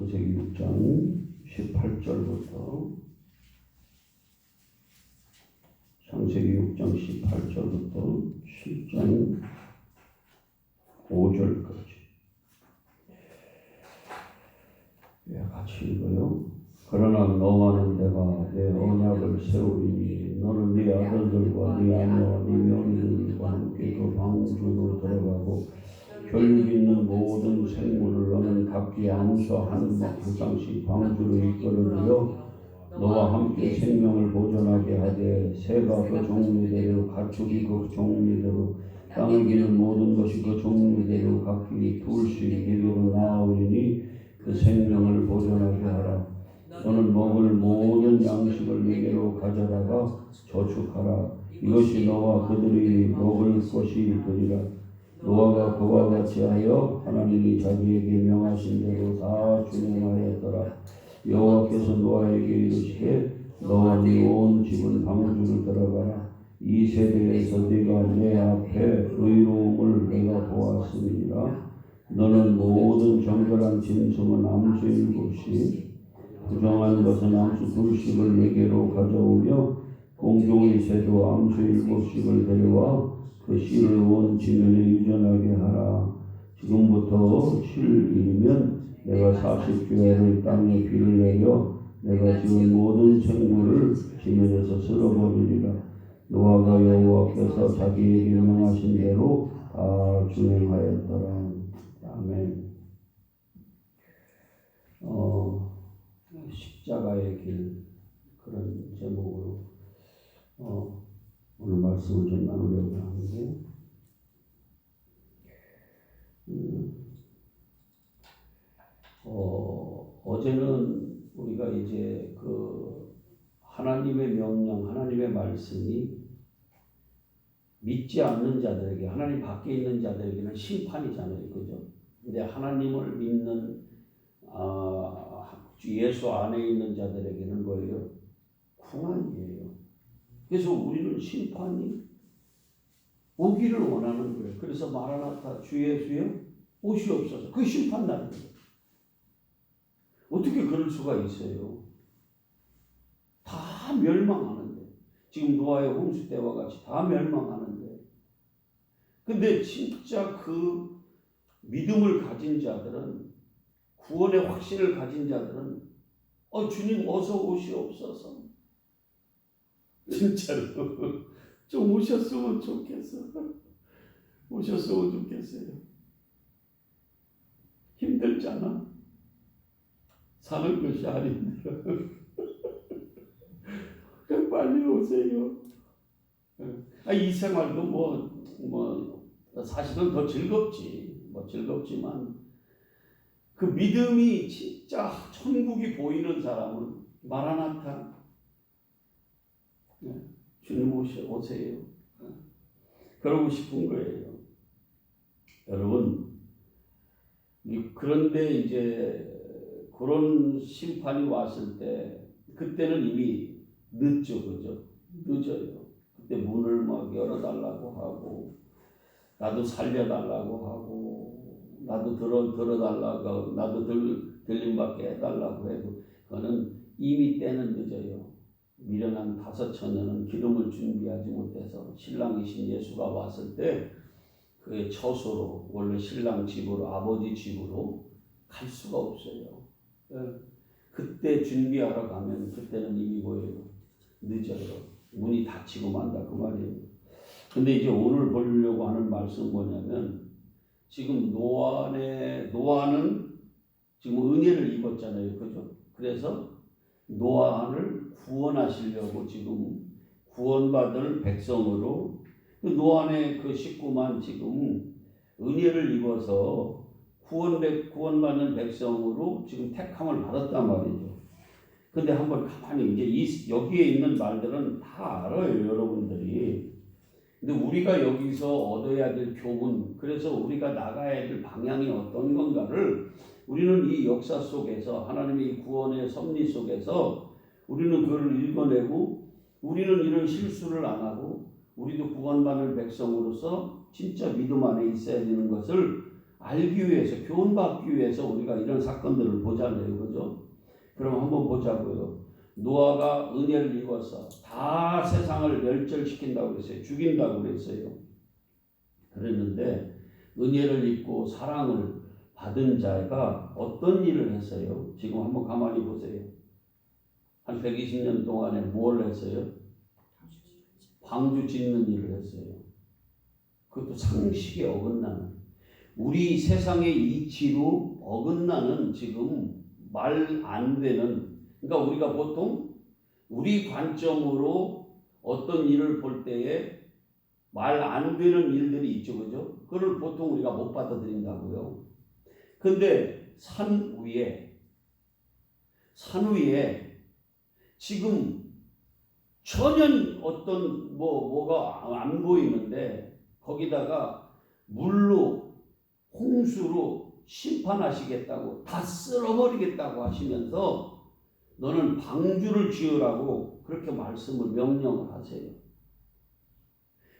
창세기 6장 18절부터 창세기 6장 18절부터 7장 5절까지 같이 읽어요. 그러나 너와는 내가 내 언약을 세우리니 너는 네 아들들과 네 아내와 네 며느리들과 함께 그 방주로 들어가고 결국 있는 모든 생물을 너는 각기 암수 한 쌍씩 방주로 이끌어들여 너와 함께 생명을 보존하게 하되 새가 그 종류대로 가축이 그 종류대로 땅을 기는 모든 것이 그 종류대로 각기 둘씩 네게로 나아오리니 그 생명을 보존하게 하라. 너는 먹을 모든 양식을 네게로 가져다가 저축하라. 이것이 너와 그들이 먹을 것이 되리라. 노아가 그와 같이 하여 하나님이 자기에게 명하신 대로 다 준행하였더라. 여호와께서 노아에게 이르시되 너와 네 온 집은 방주를 들어가라. 이 세대에서 네가 내 앞에 의로움을 내가 보았음이니라. 너는 모든 정결한 짐승은 암수 7씩 부정한 것은 암수 2씩을 네게로 가져오며 공중의 새도 암수 7씩을 데려와 그 씨를 온 지면에 유전하게 하라. 지금부터 7일이면 내가 40주야를 땅에 비를 내려 내가 지은 모든 생물을 지면에서 쓸어버리리라. 노아가 여호와께서 자기에게 명하신 대로 다 준행하였더라. 아멘. 십자가의 길, 그런 제목으로 오늘 말씀을 좀 나누려고 하는데, 어제는 우리가 이제 그 하나님의 명령, 하나님의 말씀이 믿지 않는 자들에게, 하나님 밖에 있는 자들에게는 심판이잖아요, 그죠? 근데 하나님을 믿는 예수 안에 있는 자들에게는 뭐예요? 구원이에요. 그래서 우리는 심판이 오기를 원하는 거예요. 그래서 마라나타 주 예수여 오시옵소서. 그 심판 날이에요. 어떻게 그럴 수가 있어요? 다 멸망하는데, 지금 노아의 홍수 때와 같이 다 멸망하는데, 근데 진짜 그 믿음을 가진 자들은, 구원의 확신을 가진 자들은 주님 어서 오시옵소서. 진짜로 좀 오셨으면 좋겠어. 오셨으면 좋겠어요. 힘들잖아. 사는 것이 아닌데 빨리 오세요. 이 생활도 뭐 사실은 더 즐겁지. 즐겁지만 그 믿음이 진짜 천국이 보이는 사람은 마라나타, 주님 오세요. 그러고 싶은 거예요. 여러분, 그런데 이제 그런 심판이 왔을 때, 그때는 이미 늦죠, 그죠? 늦어요. 그때 문을 막 열어달라고 하고, 나도 살려달라고 하고, 나도 들어달라고, 나도 들림받게 해달라고 해도, 그거는 이미 때는 늦어요. 미련한 5처녀는 기름을 준비하지 못해서 신랑이신 예수가 왔을 때 그의 처소로, 원래 신랑 집으로, 아버지 집으로 갈 수가 없어요. 그때 준비하러 가면 그때는 이미 뭐예요? 늦어요. 문이 닫히고 만다 그 말이에요. 근데 이제 오늘 보려고 하는 말씀은 뭐냐면, 지금 노아는 지금 은혜를 입었잖아요, 그죠? 그래서 노아를 구원하시려고 지금 구원받을 백성으로, 노아의 그 식구만 지금 은혜를 입어서 구원받는 백성으로 지금 택함을 받았단 말이죠. 근데 한번 가만히 이제 여기에 있는 말들은 다 알아요, 여러분들이. 근데 우리가 여기서 얻어야 될 교훈, 그래서 우리가 나가야 될 방향이 어떤 건가를 우리는 이 역사 속에서, 하나님의 구원의 섭리 속에서 우리는 그걸 읽어내고, 우리는 이런 실수를 안 하고, 우리도 구원받는 백성으로서 진짜 믿음 안에 있어야 되는 것을 알기 위해서, 교훈받기 위해서 우리가 이런 사건들을 보잖아요. 그죠? 그럼 한번 보자고요. 노아가 은혜를 입어서 다 세상을 멸절시킨다고 그랬어요. 죽인다고 그랬어요. 그랬는데 은혜를 입고 사랑을 받은 자가 어떤 일을 했어요? 지금 한번 가만히 보세요. 한 120년 동안에 뭘 했어요? 방주 짓는 일을 했어요. 그것도 상식에 어긋나는, 우리 세상의 이치로 어긋나는, 지금 말 안 되는, 그러니까 우리가 보통 우리 관점으로 어떤 일을 볼 때에 말 안 되는 일들이 있죠. 그죠? 그걸 보통 우리가 못 받아들인다고요. 근데 산 위에 지금 전혀 어떤 뭐가 안 보이는데 거기다가 물로, 홍수로 심판하시겠다고, 다 쓸어버리겠다고 하시면서 너는 방주를 지으라고 그렇게 말씀을 명령을 하세요.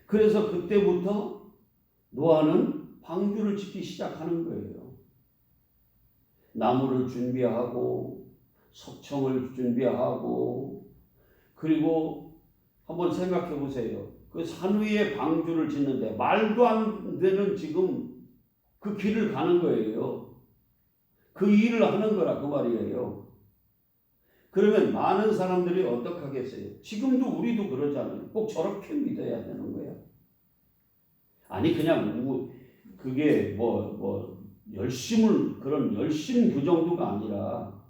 그래서 그때부터 노아는 방주를 짓기 시작하는 거예요. 나무를 준비하고 석청을 준비하고, 그리고 한번 생각해 보세요. 그 산 위에 방주를 짓는데 말도 안 되는 지금 그 길을 가는 거예요. 그 일을 하는 거라 그 말이에요. 그러면 많은 사람들이 어떻게 하겠어요? 지금도 우리도 그러잖아요. 꼭 저렇게 믿어야 되는 거야. 아니 그냥 그게 그런 열심 그 정도가 아니라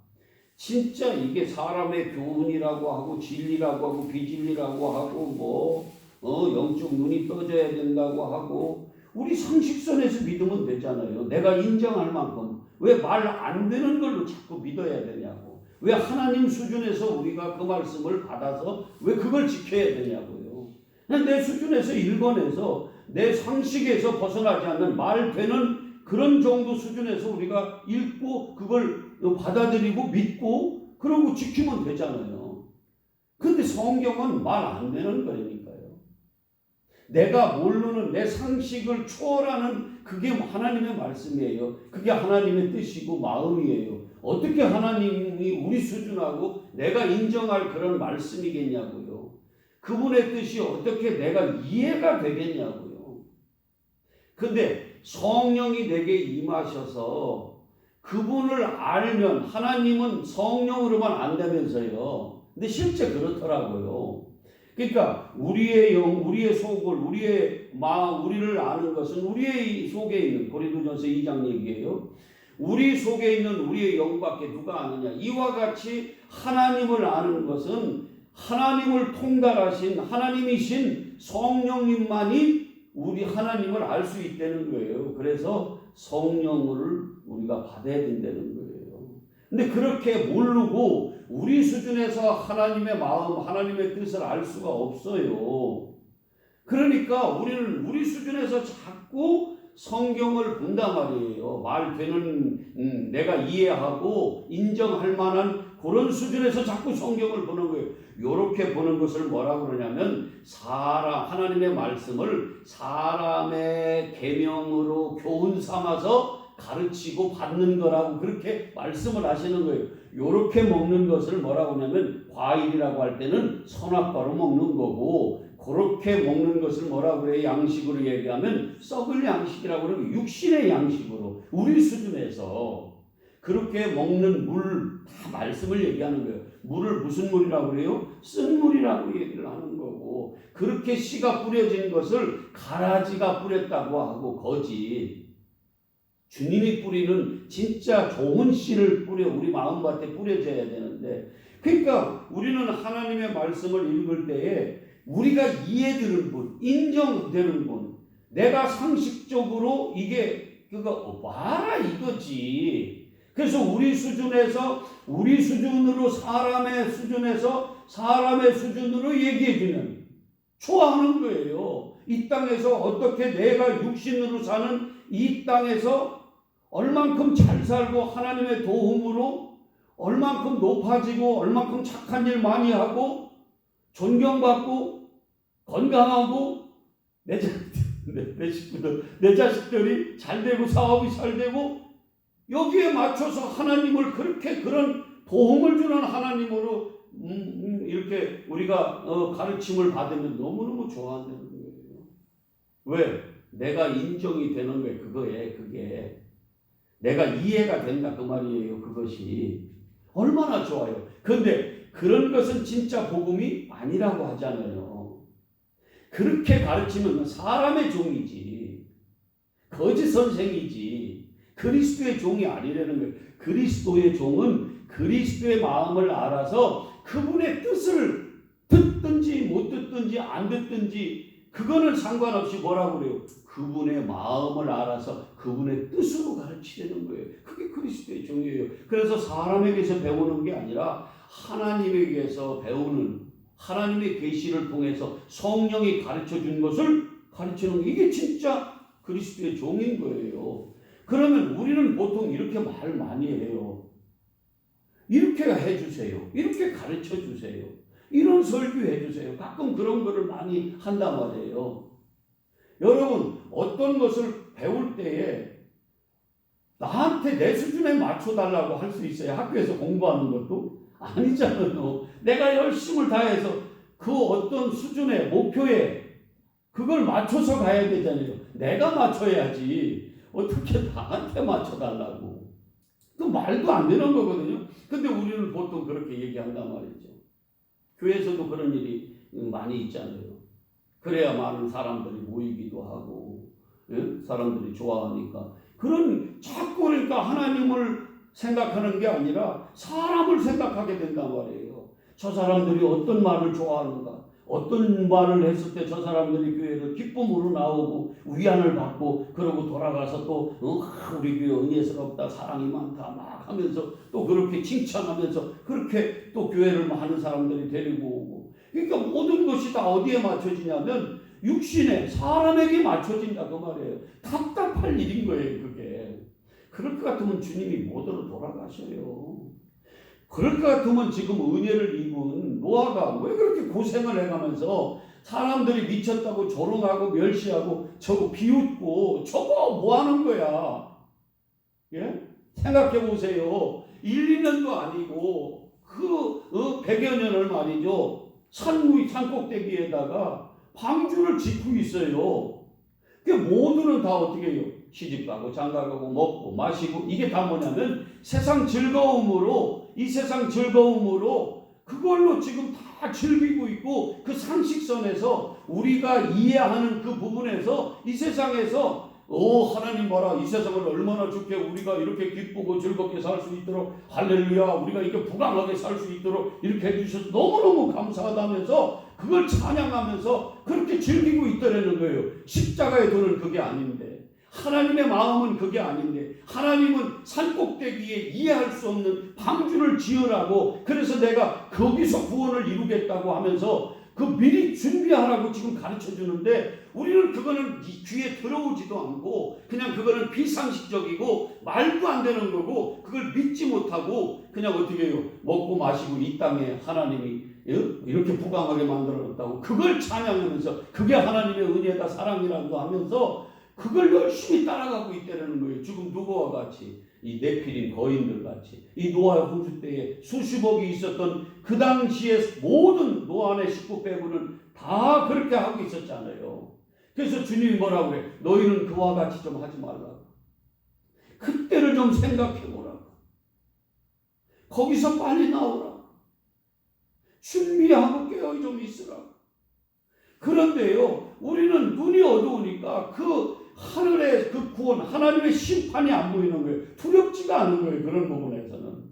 진짜 이게 사람의 교훈이라고 하고 진리라고 하고 비진리라고 하고 영적 눈이 떠져야 된다고 하고, 우리 상식선에서 믿으면 되잖아요. 내가 인정할 만큼 왜 말 안 되는 걸로 자꾸 믿어야 되냐고. 왜 하나님 수준에서 우리가 그 말씀을 받아서 왜 그걸 지켜야 되냐고요. 그냥 내 수준에서 읽어내서 내 상식에서 벗어나지 않는 말 되는 그런 정도 수준에서 우리가 읽고 그걸 받아들이고 믿고 그러고 지키면 되잖아요. 근데 성경은 말 안 되는 거니까요. 내가 모르는 내 상식을 초월하는 그게 하나님의 말씀이에요. 그게 하나님의 뜻이고 마음이에요. 어떻게 하나님이 우리 수준하고 내가 인정할 그런 말씀이겠냐고요. 그분의 뜻이 어떻게 내가 이해가 되겠냐고요. 근데 성령이 내게 임하셔서 그분을 알면, 하나님은 성령으로만 안다면서요. 근데 실제 그렇더라고요. 그러니까 우리의 영, 우리의 속을, 우리의 마음, 우리를 아는 것은 우리의 속에 있는, 고린도전서 2장 얘기예요. 우리 속에 있는 우리의 영밖에 누가 아느냐. 이와 같이 하나님을 아는 것은 하나님을 통달하신 하나님이신 성령님만이 우리 하나님을 알 수 있다는 거예요. 그래서 성령을 우리가 받아야 된다는 거예요. 근데 그렇게 모르고 우리 수준에서 하나님의 마음, 하나님의 뜻을 알 수가 없어요. 그러니까 우리는 우리 수준에서 자꾸 성경을 본단 말이에요. 말 되는 내가 이해하고 인정할 만한 그런 수준에서 자꾸 성경을 보는 거예요. 이렇게 보는 것을 뭐라고 그러냐면 하나님의 말씀을 사람의 계명으로 교훈 삼아서 가르치고 받는 거라고 그렇게 말씀을 하시는 거예요. 이렇게 먹는 것을 뭐라고 하냐면 과일이라고 할 때는 선악과로 먹는 거고, 그렇게 먹는 것을 뭐라고 그래요? 양식으로 얘기하면 썩을 양식이라고 그러고, 육신의 양식으로 우리 수준에서 그렇게 먹는 물 다 말씀을 얘기하는 거예요. 물을 무슨 물이라고 그래요? 쓴 물이라고 얘기를 하는 거고, 그렇게 씨가 뿌려진 것을 가라지가 뿌렸다고 하고, 거짓. 주님이 뿌리는 진짜 좋은 씨를 우리 마음밭에 뿌려져야 되는데, 그러니까 우리는 하나님의 말씀을 읽을 때에 우리가 이해되는 분, 인정되는 분, 내가 상식적으로 이게 그거 봐라 이거지. 그래서 우리 수준으로 사람의 수준으로 얘기해 주면 좋아하는 거예요. 이 땅에서 어떻게 내가 육신으로 사는 이 땅에서 얼만큼 잘 살고 하나님의 도움으로 얼만큼 높아지고 얼만큼 착한 일 많이 하고 존경받고 건강하고 내 식구들, 내 자식들이 잘 되고 사업이 잘 되고 여기에 맞춰서 하나님을 그렇게 그런 도움을 주는 하나님으로 이렇게 우리가 가르침을 받으면 너무너무 좋아한다는 거예요. 왜? 내가 인정이 되는 거예요. 그게 내가 이해가 된다 그 말이에요. 그것이 얼마나 좋아요. 그런데 그런 것은 진짜 복음이 아니라고 하잖아요. 그렇게 가르치면 사람의 종이지, 거짓 선생이지, 그리스도의 종이 아니라는 거예요. 그리스도의 종은 그리스도의 마음을 알아서 그분의 뜻을 듣든지 못 듣든지 안 듣든지 그거는 상관없이 뭐라고 그래요? 그분의 마음을 알아서 그분의 뜻으로 가르치려는 거예요. 그게 그리스도의 종이에요. 그래서 사람에게서 배우는 게 아니라 하나님에게서 배우는, 하나님의 계시를 통해서 성령이 가르쳐준 것을 가르치는 게 이게 진짜 그리스도의 종인 거예요. 그러면 우리는 보통 이렇게 말 많이 해요. 이렇게 해주세요. 이렇게 가르쳐주세요. 이런 설교해주세요. 가끔 그런 거를 많이 한단 말이에요. 여러분, 어떤 것을 배울 때에 나한테 내 수준에 맞춰달라고 할 수 있어요. 학교에서 공부하는 것도 아니잖아요. 내가 열심을 다해서 그 어떤 수준의 목표에 그걸 맞춰서 가야 되잖아요. 내가 맞춰야지 어떻게 나한테 맞춰달라고. 그 말도 안 되는 거거든요. 근데 우리는 보통 그렇게 얘기한단 말이죠. 교회에서도 그런 일이 많이 있잖아요. 그래야 많은 사람들이 모이기도 하고, 사람들이 좋아하니까. 자꾸 그러니까 하나님을 생각하는 게 아니라 사람을 생각하게 된단 말이에요. 저 사람들이 어떤 말을 좋아하는가, 어떤 말을 했을 때 저 사람들이 교회를 기쁨으로 나오고 위안을 받고 그러고 돌아가서 또 우리 교회 은혜스럽다, 사랑이 많다 막 하면서 또 그렇게 칭찬하면서 그렇게 또 교회를 많은 사람들이 데리고 오고. 그러니까 모든 것이 다 어디에 맞춰지냐면 육신에, 사람에게 맞춰진다 그 말이에요. 답답할 일인 거예요 그게. 그럴 것 같으면 주님이 못으로 돌아가셔요. 그럴 것 같으면 지금 은혜를 입은 노아가 왜 그렇게 고생을 해가면서 사람들이 미쳤다고 조롱하고 멸시하고 저거 비웃고 저거 뭐 하는 거야? 예? 생각해 보세요. 1, 2년도 아니고 그 100여 년을 말이죠. 산꼭대기에다가 방주를 짓고 있어요. 그 모두는 다 어떻게 해요? 시집가고 장가가고 먹고 마시고 이게 다 뭐냐면 세상 즐거움으로, 이 세상 즐거움으로 그걸로 지금 다 즐기고 있고 그 상식선에서 우리가 이해하는 그 부분에서 이 세상에서 하나님 봐라, 이 세상을 얼마나 좋게 우리가 이렇게 기쁘고 즐겁게 살 수 있도록 할렐루야, 우리가 이렇게 부강하게 살 수 있도록 이렇게 해주셔서 너무너무 감사하다면서 그걸 찬양하면서 그렇게 즐기고 있더라는 거예요. 십자가의 도는 그게 아닌데, 하나님의 마음은 그게 아닌데, 하나님은 산꼭대기에 이해할 수 없는 방주를 지으라고, 그래서 내가 거기서 구원을 이루겠다고 하면서 그 미리 준비하라고 지금 가르쳐 주는데 우리는 그거는 귀에 들어오지도 않고 그냥 그거는 비상식적이고 말도 안 되는 거고 그걸 믿지 못하고 그냥 어떻게 해요? 먹고 마시고 이 땅에 하나님이 이렇게 부강하게 만들어놨다고 그걸 찬양하면서 그게 하나님의 은혜다, 사랑이라고 하면서 그걸 열심히 따라가고 있다는 거예요. 지금 누구와 같이? 이 네피림 거인들 같이. 이 노아 홍수 때에 수십억이 있었던 그 당시에 모든 노아의 식구 빼고는 다 그렇게 하고 있었잖아요. 그래서 주님이 뭐라고 그래? 너희는 그와 같이 좀 하지 말라고. 그때를 좀 생각해 보라고. 거기서 빨리 나오라고. 준비하고 깨어 좀 있으라고. 그런데요, 우리는 눈이 어두우니까 그 하늘의 그 구원, 하나님의 심판이 안 보이는 거예요. 두렵지가 않은 거예요. 그런 부분에서는.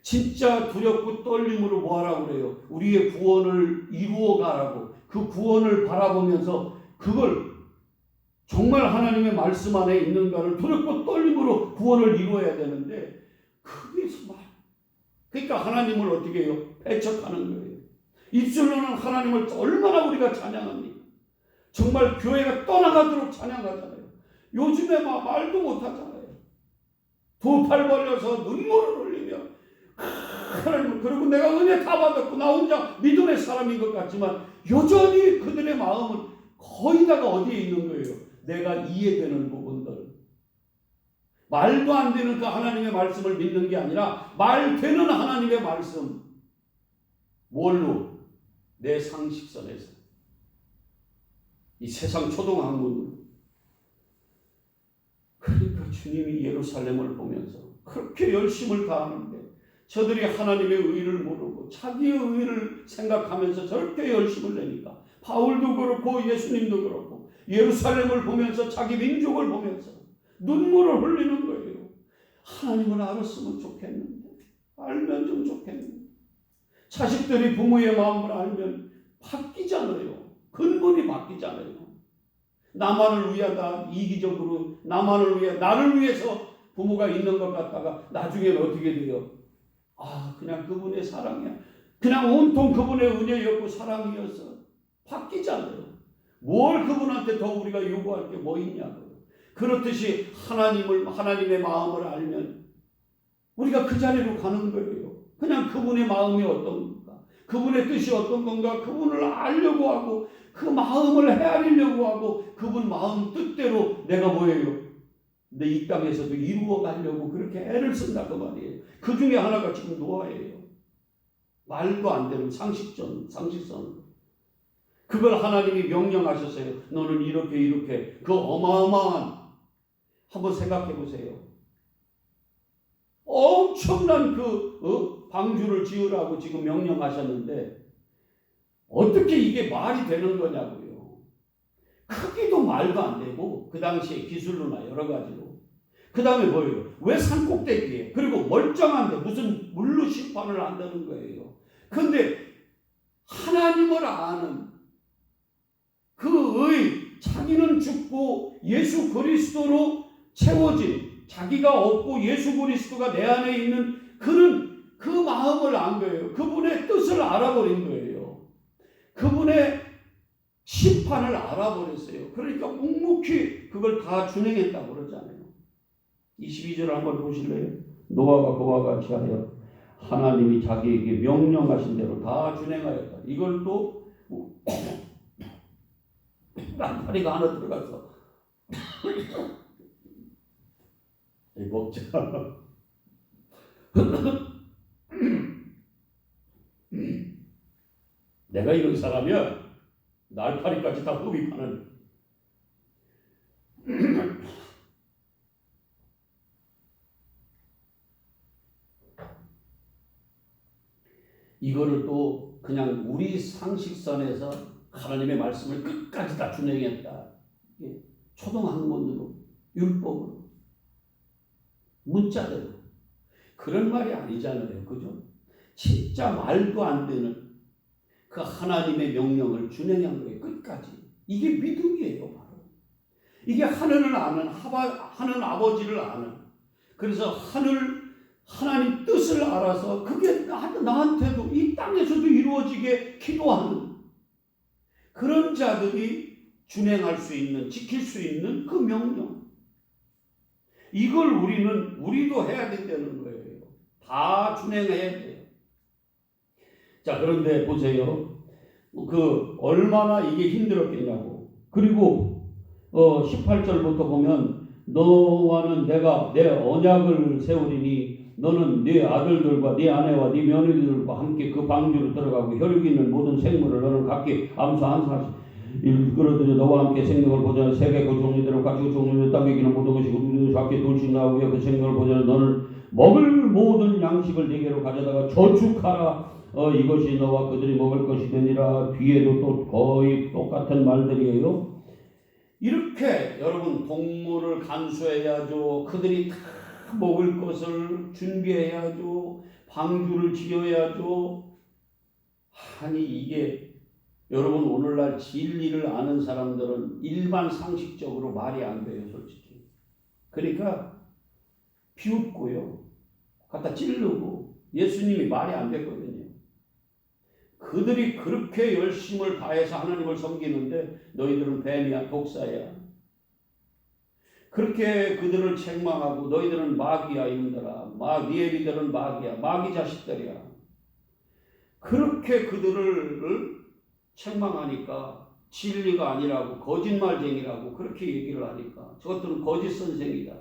진짜 두렵고 떨림으로 뭐 하라고 그래요? 우리의 구원을 이루어 가라고. 그 구원을 바라보면서 그걸 정말 하나님의 말씀 안에 있는가를 두렵고 떨림으로 구원을 이루어야 되는데 거기서 말. 그러니까 하나님을 어떻게 해요? 배척하는 거예요. 입술로는 하나님을 얼마나 우리가 찬양합니까? 정말 교회가 떠나가도록 찬양하잖아요. 요즘에 막 말도 못하잖아요. 두 팔 벌려서 눈물을 흘리며 하나님, 그리고 내가 은혜 다 받았고 나 혼자 믿음의 사람인 것 같지만 여전히 그들의 마음은 거의 다가 어디에 있는 거예요? 내가 이해되는 부분들. 말도 안 되는 그 하나님의 말씀을 믿는 게 아니라 말 되는 하나님의 말씀. 뭘로? 내 상식선에서. 이 세상 초등학문으로. 그러니까 주님이 예루살렘을 보면서 그렇게 열심을 다하는데 저들이 하나님의 의를 모르고 자기의 의를 생각하면서 저렇게 열심을 내니까 바울도 그렇고 예수님도 그렇고 예루살렘을 보면서 자기 민족을 보면서 눈물을 흘리는 거예요. 하나님을 알았으면 좋겠는데, 알면 좀 좋겠는데. 자식들이 부모의 마음을 알면 바뀌잖아요. 근본이 바뀌잖아요. 나만을 위하다, 이기적으로 나만을 위해, 나를 위해서 부모가 있는 것 같다가 나중에는 어떻게 돼요? 그냥 그분의 사랑이야. 그냥 온통 그분의 은혜였고 사랑이어서 바뀌잖아요. 뭘 그분한테 더 우리가 요구할 게 뭐 있냐고요. 그렇듯이 하나님의 마음을 알면 우리가 그 자리로 가는 거예요. 그냥 그분의 마음이 어떤 건가, 그분의 뜻이 어떤 건가, 그분을 알려고 하고 그 마음을 헤아리려고 하고 그분 마음 뜻대로 내가 뭐예요? 내 이 땅에서도 이루어 가려고 그렇게 애를 쓴다 그 말이에요. 그 중에 하나가 지금 노아예요. 말도 안 되는 상식선. 그걸 하나님이 명령하셨어요. 너는 이렇게 그 어마어마한, 한번 생각해 보세요. 엄청난 방주를 지으라고 지금 명령하셨는데 어떻게 이게 말이 되는 거냐고요. 크기도 말도 안 되고 그 당시에 기술로나 여러 가지로. 그 다음에 뭐예요? 왜 산꼭대기에? 그리고 멀쩡한데 무슨 물로 심판을 한다는 거예요. 그런데 하나님을 아는 자기는 죽고 예수 그리스도로 채워진, 자기가 없고 예수 그리스도가 내 안에 있는 그는 그 마음을 안 거예요. 그분의 뜻을 알아버린 거예요. 그분의 심판을 알아버렸어요. 그러니까 묵묵히 그걸 다 준행했다고 그러잖아요. 22절 한번 보실래요? 노아가 그와 같이 하여 하나님이 자기에게 명령하신 대로 다 준행하였다. 이걸 또 다리가 하나 들어가서 먹자. 내가 이런 사람이야. 날파리까지 다 흡입하는. 이거를 또 그냥 우리 상식선에서 하나님의 말씀을 끝까지 다 준행했다. 초등학문으로, 율법으로, 문자대로. 그런 말이 아니잖아요. 그죠? 진짜 말도 안 되는 그 하나님의 명령을 준행한 거예요. 끝까지. 이게 믿음이에요. 바로. 이게 하늘을 아는, 하는 아버지를 아는. 그래서 하나님 뜻을 알아서 그게 나한테도 이 땅에서도 이루어지게 기도하는 그런 자들이 준행할 수 있는, 지킬 수 있는 그 명령. 이걸 우리도 해야 된다는 거예요. 다 준행해야 돼요. 자, 그런데 보세요. 얼마나 이게 힘들었겠냐고. 그리고 18절부터 보면 너와는 내가 내 언약을 세우리니 너는 네 아들들과 네 아내와 네 며느리들과 함께 그 방주로 들어가고 혈육 있는 모든 생물을 너는 각기 암소 한 쌍씩 일그러들여 너와 함께 생명을 보존하는 세계 그 종류대로 가지고 종류대로 땅에 기는 모든 것이 우리도 작게 둘씩 나오고 그 생명을 보존하는 너는 먹을 모든 양식을 네게로 가져다가 저축하라. 이것이 너와 그들이 먹을 것이 되니라. 뒤에도 또 거의 똑같은 말들이에요. 이렇게 여러분 동물을 간수해야죠. 그들이 다 먹을 것을 준비해야죠. 방주를 지어야죠. 아니 이게 여러분 오늘날 진리를 아는 사람들은 일반 상식적으로 말이 안 돼요. 솔직히. 그러니까 비웃고요. 갖다 찌르고 예수님이 말이 안 됐거든요. 그들이 그렇게 열심을 다해서 하나님을 섬기는데 너희들은 뱀이야, 독사야. 그렇게 그들을 책망하고 너희들은 마귀야 이놈들아. 니에비들은 마귀야. 마귀 자식들이야. 그렇게 그들을 책망하니까 진리가 아니라고 거짓말쟁이라고 그렇게 얘기를 하니까 저것들은 거짓 선생이다.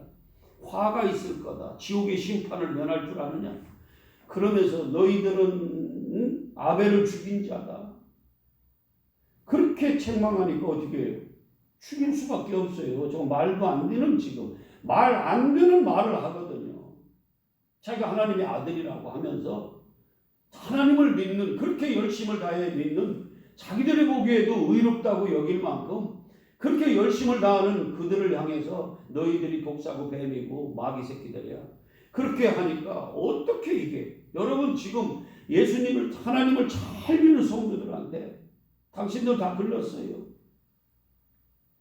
화가 있을 거다. 지옥의 심판을 면할 줄 아느냐. 그러면서 너희들은 아벨을 죽인 자다. 그렇게 책망하니까 어떻게 해요? 죽일 수밖에 없어요. 저 말도 안 되는 지금 말 안 되는 말을 하거든요. 자기가 하나님의 아들이라고 하면서 하나님을 믿는 그렇게 열심을 다해 믿는 자기들이 보기에도 의롭다고 여길 만큼 그렇게 열심을 다하는 그들을 향해서 너희들이 독사고 뱀이고 마귀 새끼들이야. 그렇게 하니까 어떻게 이게 여러분 지금 예수님을 하나님을 잘 믿는 성도들한테 당신들 다 불렀어요.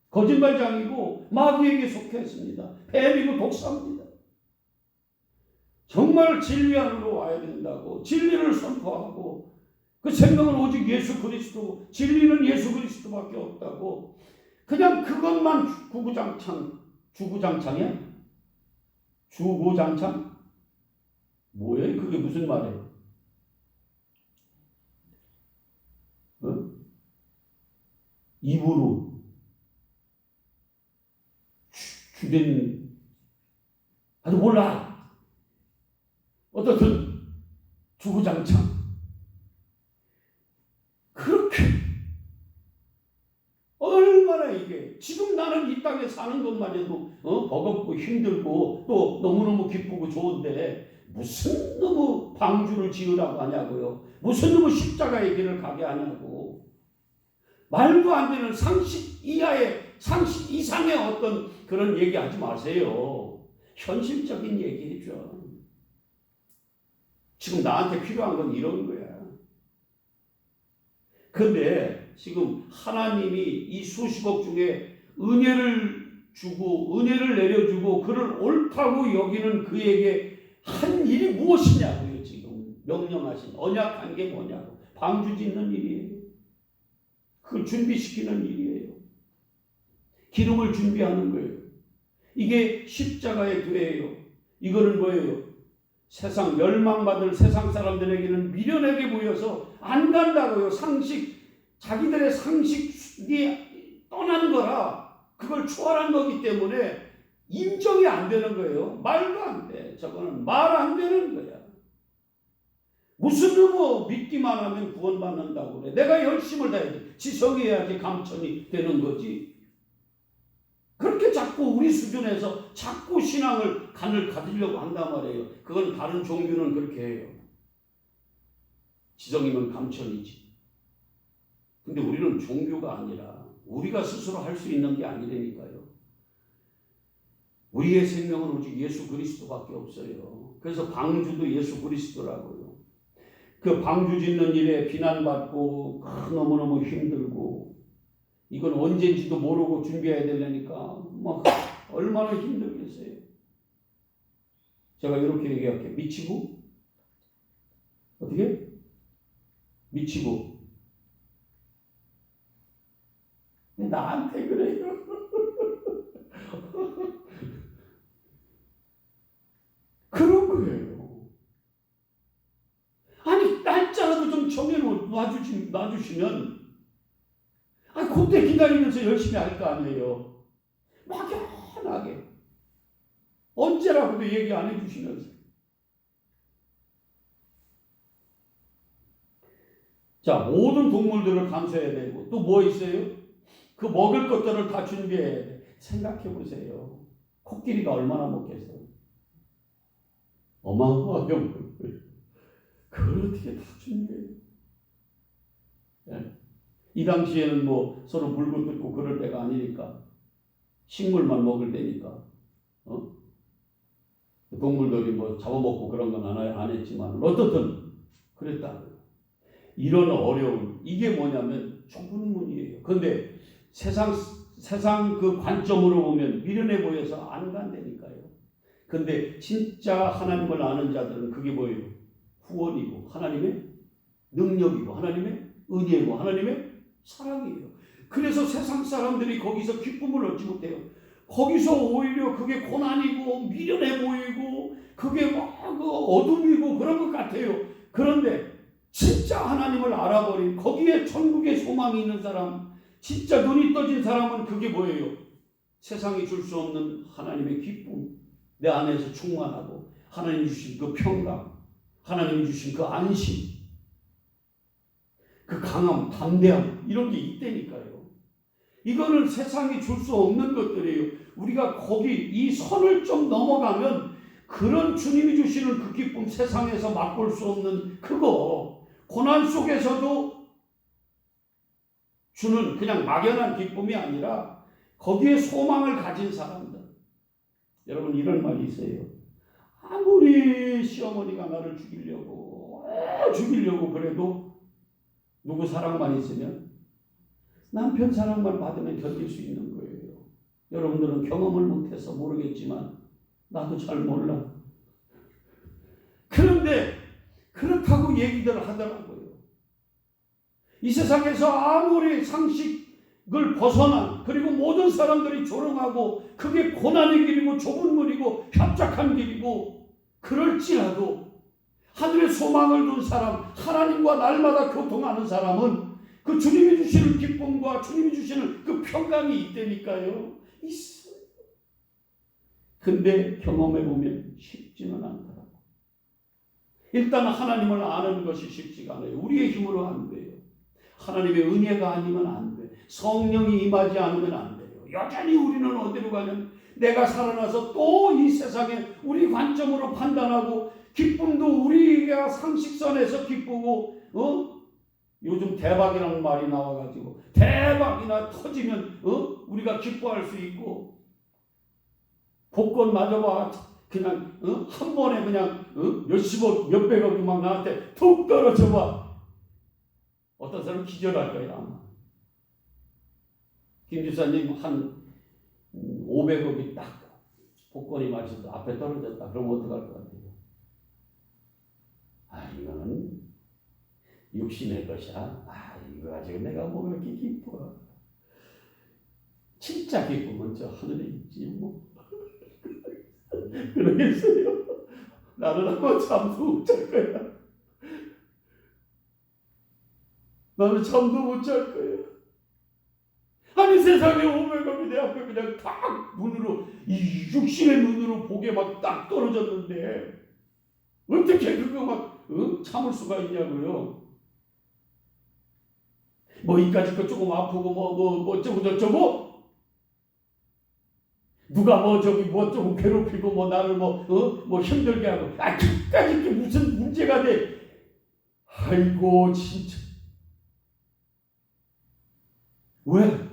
거짓말장이고 마귀에게 속했습니다. 뱀이고 독사입니다. 정말 진리 안으로 와야 된다고 진리를 선포하고 그 생명은 오직 예수 그리스도 진리는 예수 그리스도밖에 없다고 그냥 그것만 주구장창이야? 주구장창? 뭐예요? 그게 무슨 말이에요? 어? 입으로 주된 아주 몰라. 어떻든 주구장창 그렇게 얼마나 이게 지금 나는 이 땅에 사는 것만 해도 버겁고 힘들고 또 너무너무 기쁘고 좋은데 무슨 너무 방주를 지으라고 하냐고요. 무슨 너무 십자가의 길을 가게 하냐고. 말도 안 되는 상식 이상의 어떤 그런 얘기 하지 마세요. 현실적인 얘기 해줘. 지금 나한테 필요한 건 이런 거야. 근데 지금 하나님이 이 수십억 중에 은혜를 주고 은혜를 내려주고 그를 옳다고 여기는 그에게 한 일이 무엇이냐고요. 지금 명령하신 언약한 게 뭐냐고. 방주 짓는 일이에요. 그걸 준비시키는 일이에요. 기름을 준비하는 거예요. 이게 십자가의 교회예요. 이거는 뭐예요? 세상 멸망받을 세상 사람들에게는 미련하게 보여서 안 간다고요. 자기들의 상식이 떠난 거라 그걸 초월한 거기 때문에 인정이 안 되는 거예요. 말도 안 돼. 저거는 말 안 되는 거야. 무슨 뭐 믿기만 하면 구원받는다고 그래. 내가 열심을 다해야지. 지성해야지 감천이 되는 거지. 그렇게 자꾸 우리 수준에서 자꾸 신앙을 간을 가지려고 한단 말이에요. 그건 다른 종교는 그렇게 해요. 지성이면 감천이지. 근데 우리는 종교가 아니라 우리가 스스로 할 수 있는 게 아니라니까요. 우리의 생명은 오직 예수 그리스도밖에 없어요. 그래서 방주도 예수 그리스도라고요. 그 방주 짓는 일에 비난받고 너무너무 힘들고 이건 언제인지도 모르고 준비해야 되려니까 막 얼마나 힘들겠어요. 제가 이렇게 얘기할게요. 미치고 어떻게? 미치고 나한테 그래요. 그런 거예요. 아니 날짜라도 좀 놔주시면 그때 기다리면서 열심히 할 거 아니에요. 막연하게 언제라고도 얘기 안 해주시면서. 자, 모든 동물들을 감수해야 되고 또 뭐 있어요? 그 먹을 것들을 다 준비해야 돼. 생각해 보세요. 코끼리가 얼마나 먹겠어요? 어마어마하게 먹을 거예요. 그걸 어떻게 다 준비해요? 네. 이 당시에는 뭐 서로 물고 뜯고 그럴 때가 아니니까 식물만 먹을 때니까 동물들이 뭐 잡아먹고 그런 건 안 했지만 어떻든 그랬다. 이런 어려움 이게 뭐냐면 좁은 문이에요. 그런데 세상 그 관점으로 보면 미련해 보여서 안 간다니까요. 근데 진짜 하나님을 아는 자들은 그게 뭐예요? 후원이고 하나님의 능력이고 하나님의 은혜고 하나님의 사랑이에요. 그래서 세상 사람들이 거기서 기쁨을 얻지 못해요. 거기서 오히려 그게 고난이고 미련해 보이고 그게 막 어둠이고 그런 것 같아요. 그런데 진짜 하나님을 알아버린 거기에 천국의 소망이 있는 사람 진짜 눈이 떠진 사람은 그게 뭐예요? 세상이 줄 수 없는 하나님의 기쁨, 내 안에서 충만하고 하나님이 주신 그 평강, 하나님이 주신 그 안심, 그 강함, 담대함, 이런 게 있다니까요. 이거는 세상이 줄 수 없는 것들이에요. 우리가 거기 이 선을 좀 넘어가면 그런 주님이 주시는 그 기쁨, 세상에서 맛볼 수 없는 그거, 고난 속에서도 주는 그냥 막연한 기쁨이 아니라 거기에 소망을 가진 사람들. 여러분, 이런 말이 있어요. 아무리 시어머니가 나를 죽이려고 그래도 누구 사랑만 있으면, 남편 사랑만 받으면 견딜 수 있는 거예요. 여러분들은 경험을 못해서 모르겠지만 나도 잘 몰라. 그런데 그렇다고 얘기들 하더라고요. 이 세상에서 아무리 상식을 벗어난, 그리고 모든 사람들이 조롱하고 그게 고난의 길이고 좁은 문이고 협착한 길이고 그럴지라도 하늘의 소망을 둔 사람, 하나님과 날마다 교통하는 사람은 그 주님이 주시는 기쁨과 주님이 주시는 그 평강이 있다니까요. 있어요. 근데 경험해보면 쉽지는 않더라고. 일단 하나님을 아는 것이 쉽지가 않아요. 우리의 힘으로 안 돼요. 하나님의 은혜가 아니면 안 돼. 성령이 임하지 않으면 안 돼요. 여전히 우리는 어디로 가냐면 내가 살아나서 또 이 세상에 우리 관점으로 판단하고, 기쁨도 우리가 상식선에서 기쁘고, 요즘 대박이라는 말이 나와가지고 대박이나 터지면 우리가 기뻐할 수 있고, 복권 맞아봐 그냥 한 번에 그냥 몇십억 몇백억이 막 나한테 툭 떨어져봐, 어떤 사람은 기절할 거야 아마. 김 지사님 한 500억이 딱 복권이 맞아서 앞에 떨어졌다. 그럼 어떡할 것 같아요? 이거는 육신의 것이야. 이거 가지고 내가 뭐 그렇게 기뻐. 진짜 기쁨은 저 하늘에 있지 뭐. 그러겠어요. 나는 아마 잠도 못 잘 거야. 나는 잠도 못 잘 거야. 아니, 세상에 500억이 내 앞에 그냥 딱 눈으로, 이 육신의 눈으로 보게 막 딱 떨어졌는데 어떻게 그거 막 참을 수가 있냐고요. 뭐 이까짓 거 조금 아프고 뭐 어쩌고 저쩌고, 누가 뭐 조금 괴롭히고 뭐 나를 뭐 힘들게 하고, 그까짓 게 무슨 문제가 돼. 아이고 진짜. 왜?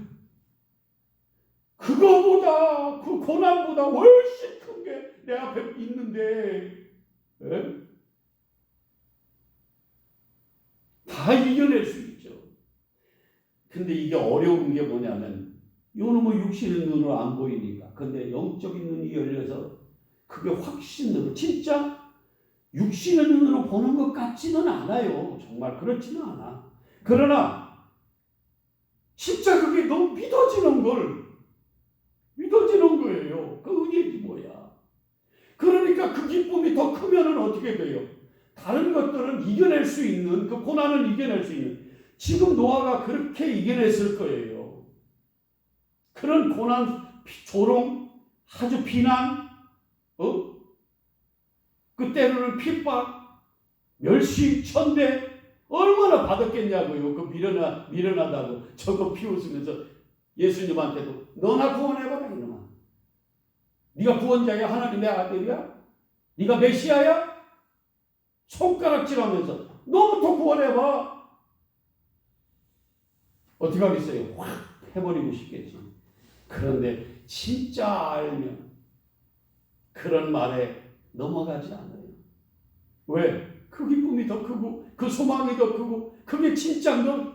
그거보다, 그 고난보다 훨씬 큰 게 내 앞에 있는데, 다 이겨낼 수 있죠. 근데 이게 어려운 게 뭐냐면, 이거는 뭐 육신의 눈으로 안 보이니까. 근데 영적인 눈이 열려서 그게 확신으로, 진짜 육신의 눈으로 보는 것 같지는 않아요. 정말 그렇지는 않아. 그러나 진짜 그게 너무 믿어지는 거예요. 그 은혜지 뭐야. 그러니까 그 기쁨이 더 크면은 어떻게 돼요? 다른 것들은 이겨낼 수 있는, 그 고난은 이겨낼 수 있는, 지금 노아가 그렇게 이겨냈을 거예요. 그런 고난, 조롱, 아주 비난, 그 때로는 핍박, 멸시, 천대 얼마나 받았겠냐고요. 그 미련하다고 저거 피웃으면서 예수님한테도 너나 구원해봐라 이놈아. 네가 구원자야? 하나님의 아들이야? 네가 메시아야? 손가락질하면서 너부터 구원해봐. 어떻게 하겠어요? 확 해버리고 싶겠지. 그런데 진짜 알면 그런 말에 넘어가지 않아요. 왜? 그 기쁨이 더 크고 그 소망이 더 크고 그게 진짜인 건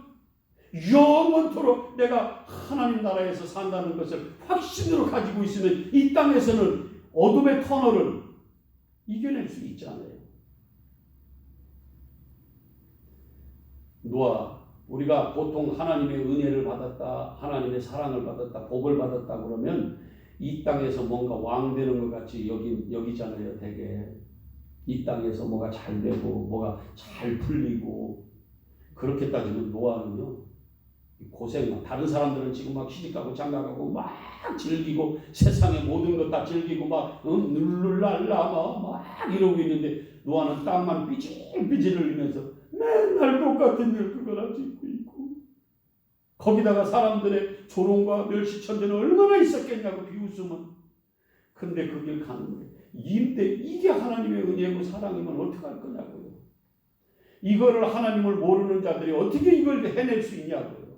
영원토록 내가 하나님 나라에서 산다는 것을 확신으로 가지고 있으면 이 땅에서는 어둠의 터널을 이겨낼 수 있잖아요. 노아, 우리가 보통 하나님의 은혜를 받았다, 하나님의 사랑을 받았다, 복을 받았다 그러면 이 땅에서 뭔가 왕 되는 것 같이 여기잖아요. 되게 이 땅에서 뭐가 잘 되고 뭐가 잘 풀리고. 그렇게 따지면 노아는요, 고생만. 다른 사람들은 지금 막 시집가고 장가가고 막 즐기고 세상의 모든 것 다 즐기고 막 룰랄라 막 이러고 있는데 노아는 땀만 삐질삐질 흘리면서 맨날 똑같은 일 그거나 짓고 있고, 거기다가 사람들의 조롱과 멸시천대는 얼마나 있었겠냐고, 비웃음은. 근데 그 길 가는 거예요. 이게 하나님의 은혜고 사랑이면 어떡할 거냐고요. 이거를 하나님을 모르는 자들이 어떻게 이걸 해낼 수 있냐고요.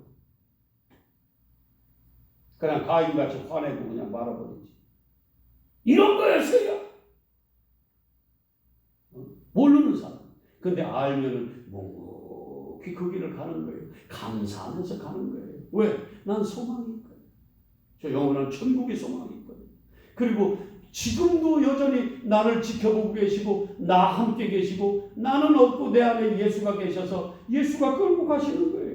그냥 가인같이 화내고 그냥 말아버리지. 이런 거였어요. 모르는 사람. 근데 알면은 묵묵히 그 길을 가는 거예요. 감사하면서 가는 거예요. 왜? 난 소망이 있거든. 저 영원한 천국의 소망이 있거든. 그리고 지금도 여전히 나를 지켜보고 계시고 나 함께 계시고, 나는 없고 내 안에 예수가 계셔서 예수가 끌고 가시는 거예요.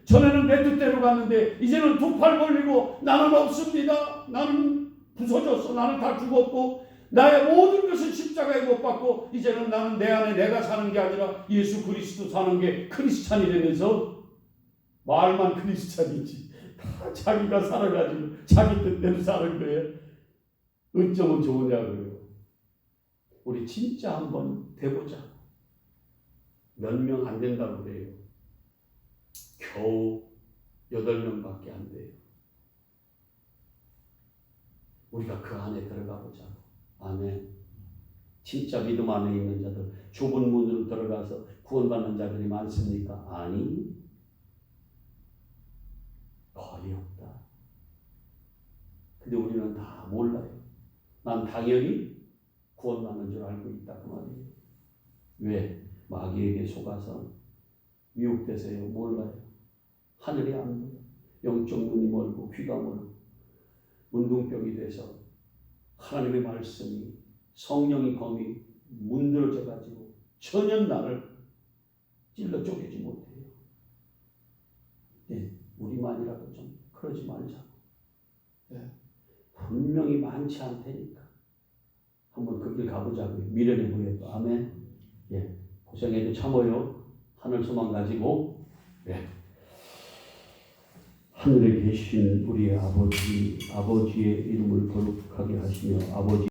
전에는 내 뜻대로 갔는데 이제는 두 팔 벌리고 나는 없습니다. 나는 부서졌어. 나는 다 죽었고 나의 모든 것을 십자가에 못 박고 이제는 나는 내 안에 내가 사는 게 아니라 예수 그리스도 사는 게 크리스찬이 되면서, 말만 크리스찬이지 다 자기가 살아가지고 자기 뜻대로 사는 거예요. 어쩌면 좋으냐고요. 우리 진짜 한번 돼보자. 몇 명 안 된다고 그래요. 겨우 8명밖에 안 돼요. 우리가 그 안에 들어가 보자고. 아멘. 진짜 믿음 안에 있는 자들, 좁은 문으로 들어가서 구원받는 자들이 많습니까? 아니, 거의 없다. 근데 우리는 다 몰라요. 난 당연히 구원받는 줄 알고 있다 그 말이에요. 왜? 마귀에게 속아서 미혹돼서요. 몰라요. 하늘이 안 보여. 영적 눈이 멀고 귀가 멀고 문둥병이 돼서 하나님의 말씀이, 성령의 검이 문드러져 가지고 전혀 나를 찔러 쪼개지 못해요. 네, 우리만이라도 좀 그러지 말자고. 네. 분명히 많지 않다니까. 한번 그 길 가보자고요. 미련해 보여도. 아멘. 예, 고생해도 참어요. 하늘 소망 가지고. 예. 하늘에 계신 우리 아버지의 이름을 거룩하게 하시며 아버지